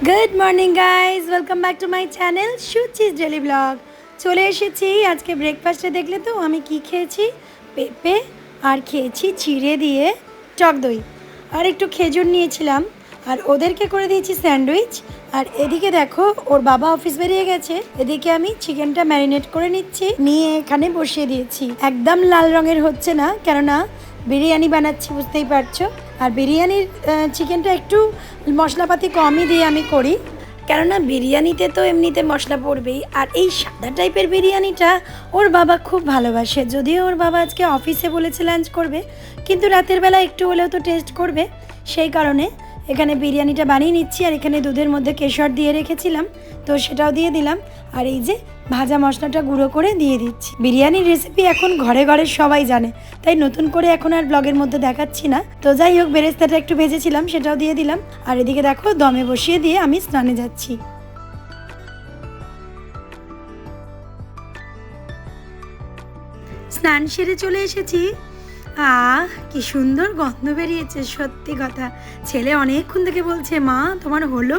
Good morning guys, welcome back to my channel Suchi's daily vlog. চলে এসেছি। আজকে ব্রেকফাস্টে দেখলে তো আমি কি খেয়েছি, পেঁপে আর খেয়েছি চিড়ে দিয়ে টক দই, আর একটু খেজুর নিয়েছিলাম, আর ওদেরকে করে দিয়েছি স্যান্ডউইচ। আর এদিকে দেখো ওর বাবা অফিস বেরিয়ে গেছে, এদিকে আমি চিকেনটা ম্যারিনেট করে নিচ্ছি, নিয়ে এখানে বসিয়ে দিয়েছি। একদম লাল রঙের হচ্ছে না, কেননা বিরিয়ানি বানাচ্ছি, বুঝতেই পারছো। আর বিরিয়ানির চিকেনটা একটু মশলাপাতি কমই দিয়ে আমি করি, কেননা বিরিয়ানিতে তো এমনিতে মশলা পড়বেই। আর এই সাদা টাইপের বিরিয়ানিটা ওর বাবা খুব ভালোবাসে। যদিও ওর বাবা আজকে অফিসে বলেছে লাঞ্চ করবে, কিন্তু রাতের বেলা একটু হলেও তো টেস্ট করবে, সেই কারণে এখানে বিরিয়ানিটা বানিয়ে নিচ্ছি। আর এখানে দুধের মধ্যে কেশর দিয়ে রেখেছিলাম, তো সেটাও দিয়ে দিলাম। আর এই যে ভাজা মশলাটা গুঁড়ো করে দিয়ে দিচ্ছি। বিরিয়ানির রেসিপি এখন ঘরে ঘরে সবাই জানে, তাই নতুন করে এখন আর ব্লগের মধ্যে দেখাচ্ছি না। তো যাই হোক, বেরেস্তাটা একটু ভেজেছিলাম, সেটাও দিয়ে দিলাম। আর এদিকে দেখো দমে বসিয়ে দিয়ে আমি স্নানে যাচ্ছি। স্নান সেরে চলে এসেছি। কি সুন্দর গন্ধ বেরিয়েছে, সত্যি কথা। ছেলে অনেকক্ষণ থেকে বলছে, মা তোমার হলো,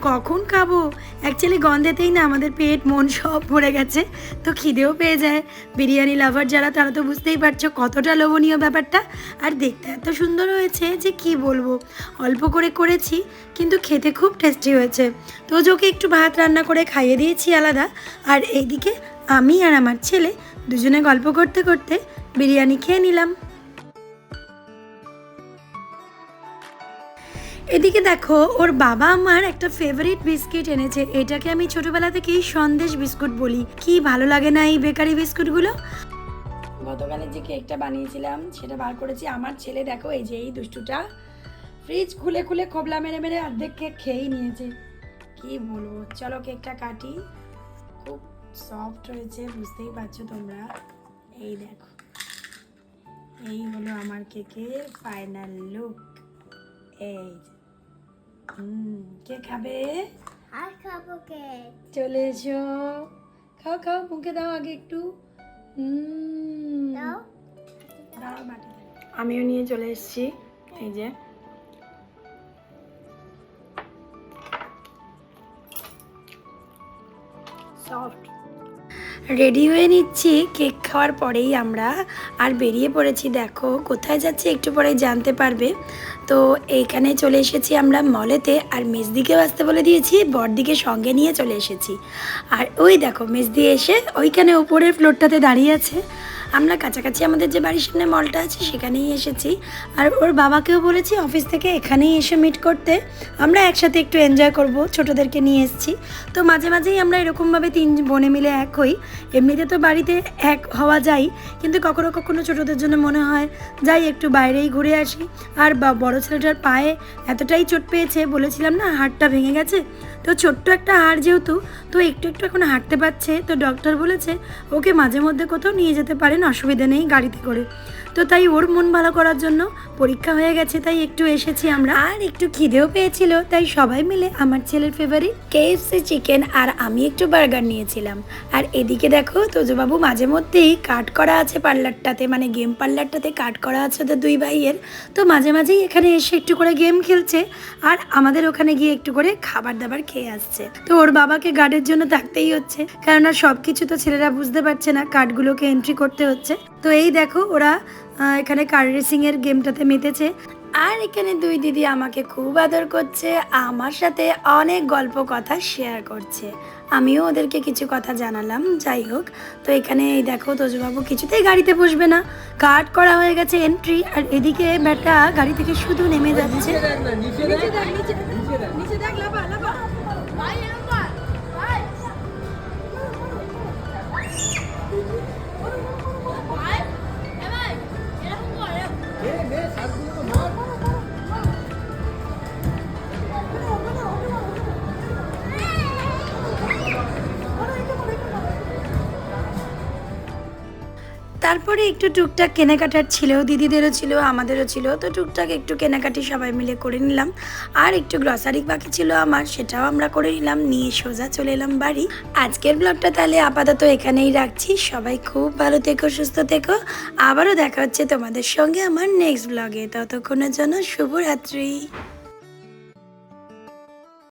কখন খাবো। অ্যাকচুয়ালি গন্ধেতেই না আমাদের পেট মন সব ভরে গেছে, তো খিদেও পেয়ে যায়। বিরিয়ানি লাভার যারা, তারা তো বুঝতেই পারছো কতটা লোভনীয় ব্যাপারটা। আর দেখতে এত সুন্দর হয়েছে যে কি বলবো। অল্প করে করেছি, কিন্তু খেতে খুব টেস্টি হয়েছে। তো ওকে একটু ভাত রান্না করে খাইয়ে দিয়েছি আলাদা। আর এইদিকে আমি আর আমার ছেলে দুজনে গল্প করতে করতে বিরিয়ানি খেয়ে নিলাম। এদিকে দেখো ওর বাবা আমার একটা ফেভারিট বিস্কিট এনেছে। এটাকে আমি ছোটবেলা থেকেই সন্দেশ বিস্কুট বলি। কি ভালো লাগে না এই বেকারি বিস্কুটগুলো। গতকালে যে কেকটা বানিয়েছিলাম সেটা বার করেছি। আমার ছেলে দেখো, এই যে এই দুষ্টুটা ফ্রিজ খুলে খুলে খোবলা মেরে মেরে অর্ধেক কেক খেয়েই নিয়েছে। কি বলবো, চলো কেকটা কাটি। খুব সফট হয়েছে, বুঝতেই পারছো তোমরা। এই দেখো, এই হলো আমার কেকের ফাইনাল লুক। এই কে খাবে? আর খাবো কেক। চলে এসো, খাও খাও, মুখে দাও আগে একটু। দাও দাও মাটিতে। আমিও নিয়ে চলে এসেছি। এই যে সফট। রেডি হয়ে নিচ্ছি কেক খাওয়ার পরেই আমরা, আর বেরিয়ে পড়েছি। দেখো কোথায় যাচ্ছি একটু পরেই জানতে পারবে। তো এইখানে চলে এসেছি আমরা মলেতে, আর মেজদিকেও আসতে বলে দিয়েছি, বড়দিকে সঙ্গে নিয়ে চলে এসেছি। আর ওই দেখো মেজদি এসে ওইখানে উপরের ফ্লোরটাতে দাঁড়িয়ে আছে। আমরা কাছাকাছি আমাদের যে বাড়ির সামনে মলটা আছে সেখানেই এসেছি। আর ওর বাবাকেও বলেছি অফিস থেকে এখানেই এসে মিট করতে, আমরা একসাথে একটু এনজয় করব। ছোটোদেরকে নিয়ে এসেছি, তো মাঝে মাঝেই আমরা এরকমভাবে তিন বোনে মিলে এক হই। এমনিতে তো বাড়িতে এক হওয়া যায়, কিন্তু কখনো কখনো ছোটোদের জন্য মনে হয় যাই একটু বাইরেই ঘুরে আসি। আর বড় ছেলেটার পায়ে এতটাই চোট পেয়েছে, বলেছিলাম না হাড়টা ভেঙে গেছে, তো ছোট্ট একটা হাড় যেহেতু, তো একটু একটু এখন হাঁটতে পারছে। তো ডক্টর বলেছে ওকে মাঝে মধ্যে কোথাও নিয়ে যেতে পারেন, অসুবিধা নেই গাড়িতে করে। তো তাই ওর মন ভালো করার জন্য, পরীক্ষা হয়ে গেছে তাই একটু এসেছি আমরা। আর একটু খিদেও পেয়েছিল, তাই সবাই মিলে আমার ছেলের ফেভারিট KFC চিকেন আর আমি একটু বার্গার নিয়েছিলাম। আর এদিকে দেখো তোজবাবু মাঝে মধ্যেই কাট করা আছে পার্লারটাতে, মানে গেম পার্লারটাতে কাট করা আছে ওদের দুই ভাইয়ের। তো মাঝে মাঝেই এখানে এসে একটু করে গেম খেলছে, আর আমাদের ওখানে গিয়ে একটু করে খাবার দাবার খেয়ে আসছে। তো ওর বাবাকে গার্ডের জন্য থাকতেই হচ্ছে, কেননা সব কিছু তো ছেলেরা বুঝতে পারছে না, কার্ডগুলোকে এন্ট্রি করতে হচ্ছে। তো এই দেখো ওরা এখানে কার রেসিংয়ের গেমটাতে মেতেছে। আর এখানে দুই দিদি আমাকে খুব আদর করছে, আমার সাথে অনেক গল্প কথা শেয়ার করছে। আমিও ওদেরকে কিছু কথা জানালাম। যাই হোক, তো এখানে এই দেখো তোজবাবু কিছুতেই গাড়িতে বসবে না, কাট করা হয়ে গেছে এন্ট্রি। আর এদিকে ব্যাটা গাড়ি থেকে শুধু নেমে যাচ্ছে। তারপরে একটু টুকটাক কেনাকাটার ছিল, দিদিদেরও ছিল আমাদেরও ছিল। তো টুকটাক একটু কেনাকাটি সবাই মিলে করে নিলাম। আর একটু গ্রসারি বাকি ছিল আমার, সেটাও আমরা করে নিলাম, নিয়ে সোজা চলে এলাম বাড়ি। আজকের ব্লগটা তাহলে আপাতত এখানেই রাখছি। সবাই খুব ভালো থেকো, সুস্থ থেকো। আবারও দেখা হচ্ছে তোমাদের সঙ্গে আমার নেক্সট ব্লগে। ততক্ষণের জন্য শুভরাত্রি।